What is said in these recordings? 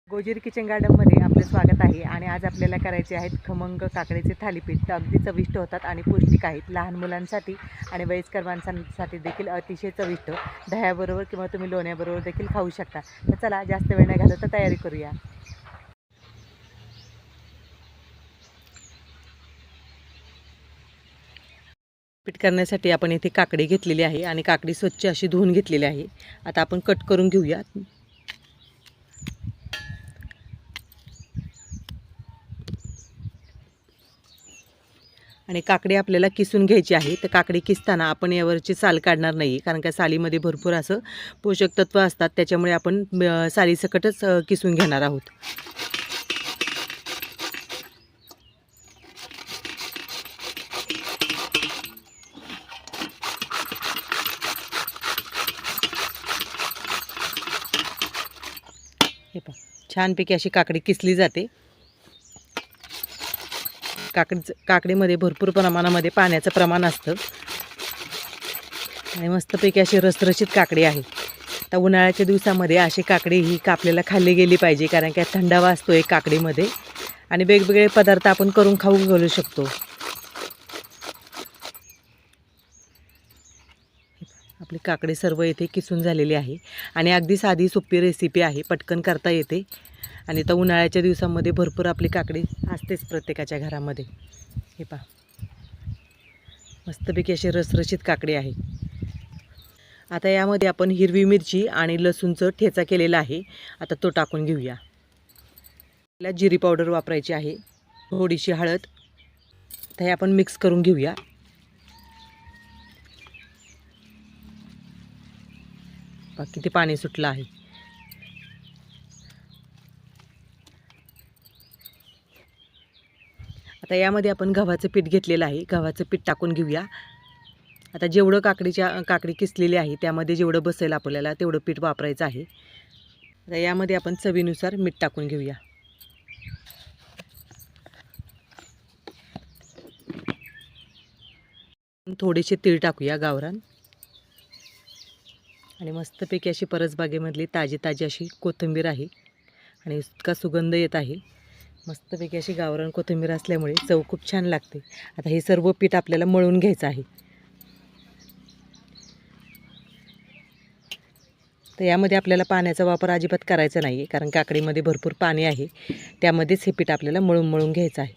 गोजीर kitchen गार्डनमध्ये आपले स्वागत आहे आणि आज आपल्याला करायचे आहेत खमंग काकडीचे थालीपीठ. तर अगदी चविष्ट होतात आणि पौष्टिक आहेत. लहान मुलांसाठी आणि वयस्कर माणसांसाठी देखील अतिशय चविष्ट. दह्याबरोबर किंवा तुम्ही लोण्याबरोबर देखील खाऊ शकता. तर चला जास्त वेळ नाही घालवता तयारी करूया. पीठ करण्यासाठी आपण इथे काकडी घेतलेली आहे आणि काकडी स्वच्छ अशी धुवून घेतलेली आहे. आता आपण कट करून घेऊया. आणि काकडी आपल्याला किसून घ्यायची आहे. तर काकडी किसताना आपण यावरची साल काढणार नाही, कारण का सालीमध्ये भरपूर असं पोषक तत्व असतात. त्याच्यामुळे आपण सालीसकटच किसून घेणार आहोत. हे पहा, छानपैकी अशी काकडी किसली जाते. काकडीमध्ये भरपूर प्रमाणामध्ये पाण्याचं प्रमाण असतं आणि मस्तपैकी अशी रसरशीत काकडी आहे. तर उन्हाळ्याच्या दिवसामध्ये अशी काकडी ही आपल्याला खाल्ली गेली पाहिजे, कारण की थंडावा असतो एक काकडीमध्ये आणि वेगवेगळे पदार्थ आपण करून खाऊ घालू शकतो. आपली काकडी सर्व इथे किसून झालेली आहे आणि अगदी साधी सोपी रेसिपी आहे, पटकन करता येते. आणि तर उन्हाळ्याच्या दिवसामध्ये भरपूर आपली काकडी असतेच प्रत्येकाच्या घरामध्ये. हे पहा, मस्तपैकी अशी रसरशीत काकडी आहे. आता यामध्ये आपण हिरवी मिरची आणि लसूणचं ठेचा केलेला आहे. आता तो टाकून घेऊया. त्याला जिरी पावडर वापरायची आहे, थोडीशी हळद. तर हे आपण मिक्स करून घेऊया. पहा किती पाणी सुटलं आहे. आता यामध्ये आपण गव्हाचं पीठ घेतलेलं आहे. गव्हाचं पीठ टाकून घेऊया. आता जेवढं काकडी किसलेली आहे त्यामध्ये जेवढं बसेल आपल्याला तेवढं पीठ वापरायचं आहे. आता यामध्ये आपण चवीनुसार मीठ टाकून घेऊया. थोडेसे तीळ टाकूया गावरान. आणि मस्तपैकी अशी परसबागेमधली ताजी अशी कोथिंबीर आहे आणि इतका सुगंध येत आहे. मस्तपैकी अशी गावरान कोथिंबीर असल्यामुळे चव खूप छान लागते. आता हे सर्व पीठ आपल्याला मळून घ्यायचं आहे. तर यामध्ये आपल्याला पाण्याचा वापर अजिबात करायचा नाही, कारण काकडीमध्ये भरपूर पाणी आहे. त्यामध्येच हे पीठ आपल्याला मळून घ्यायचं आहे.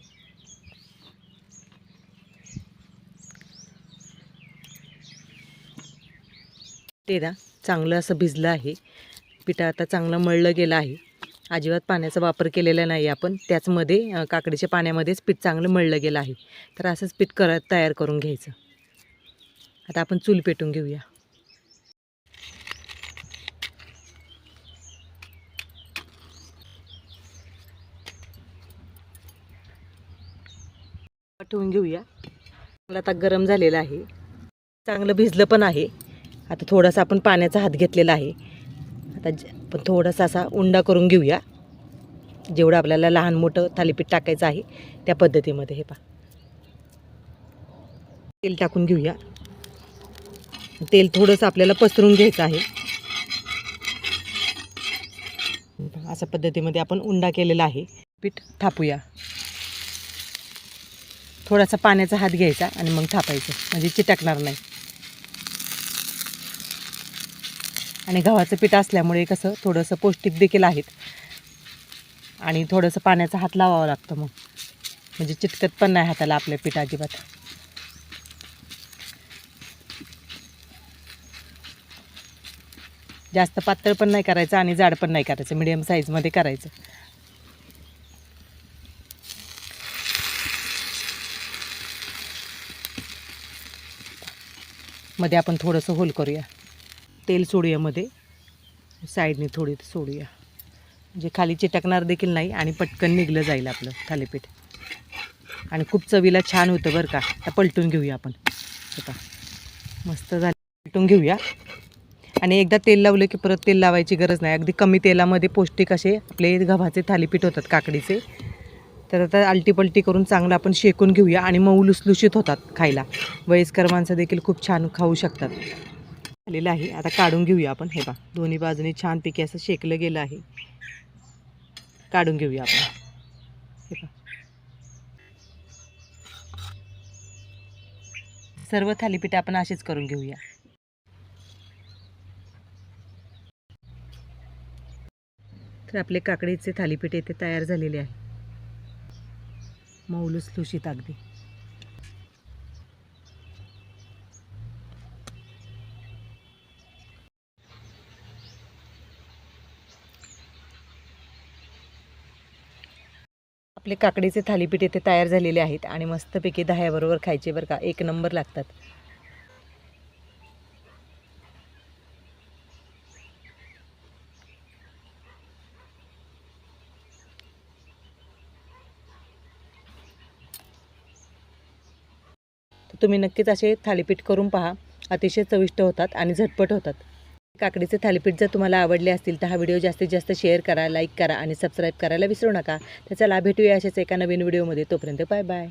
ते ना चांगलं असं भिजलं आहे. पीठ आता चांगलं मळलं गेलं आहे. अजिबात पाण्याचा वापर केलेला नाही आपण. त्याचमध्ये काकडीच्या पाण्यामध्येच पीठ चांगलं मळलं गेलं आहे. तर असंच पीठ तयार करून घ्यायचं. आता आपण चूल पेटून घेऊया. ठेवून घेऊया. मला आता गरम झालेलं आहे, चांगलं भिजलं पण आहे. आता थोडासा आपण पाण्याचा हात घेतलेला आहे. आता आपण थोडासा असा उंडा करून घेऊया. जेवढं आपल्याला लहान मोठं थालीपीठ टाकायचं आहे त्या पद्धतीमध्ये. हे पहा, तेल टाकून घेऊया. तेल थोडंसं आपल्याला पसरून घ्यायचं आहे. अशा पद्धतीमध्ये आपण उंडा केलेला आहे. पीठ थापूया. थोडासा पाण्याचा हात घ्यायचा आणि मग थापायचं, म्हणजे चिटकणार नाही. आणि गव्हाचं पीठ असल्यामुळे कसं थोडंसं पौष्टिक देखील आहेत आणि थोडंसं पाण्याचा हात लावावा लागतं, मग म्हणजे चिटकत पण नाही हाताला आपल्या पीठ अजिबात. जास्त पातळ पण नाही करायचं आणि जाड पण नाही करायचं, मिडियम साईजमध्ये करायचं. मध्ये आपण थोडंसं होल करूया. तेल सोडूया मध्ये, साईडने थोडी सोडूया, म्हणजे खाली चिटकणार देखील नाही आणि पटकन निघलं जाईल आपलं थालीपीठ. आणि खूप चवीला छान होतं बरं का. आता पलटून घेऊया आपण. आता मस्त झालं. पलटून घेऊया. आणि एकदा तेल लावलं की परत तेल लावायची गरज नाही. अगदी कमी तेलामध्ये पौष्टिक असे आपले गव्हाचे थालीपीठ होतात काकडीचे. तर आता आलटीपलटी करून चांगलं आपण शेकून घेऊया आणि मऊ लुसलुशीत होतात खायला. वयस्कर माणसं देखील खूप छान खाऊ शकतात. झालेलं आहे. आता काढून घेऊया आपण. हे बघा, दोन्ही बाजूनी छानपैकी असं शेकलं गेलं आहे. काढून घेऊया आपण. हे पहा. सर्व थालीपीठ आपण असेच करून घेऊया. तर आपले काकडीचे थालीपीठ येथे तयार झालेले आहे. मऊ लुसलुशीत अगदी. आपले काकडीचे थालीपीठ येथे तयार झालेले आहेत आणि मस्तपैकी दह्याबरोबर खायचे बरं का, एक नंबर लागतात. तुम्ही नक्कीच असे थालीपीठ करून पहा. अतिशय चविष्ट होतात आणि झटपट होतात. काकडीचे थालीपीठ जर तुम्हाला आवडले असतील तर हा व्हिडिओ जास्तीत जास्त शेअर करा, लाईक करा आणि सबस्क्राईब करायला विसरू नका. तर चला भेटूया अशाच एका नवीन व्हिडिओमध्ये. तोपर्यंत बाय बाय.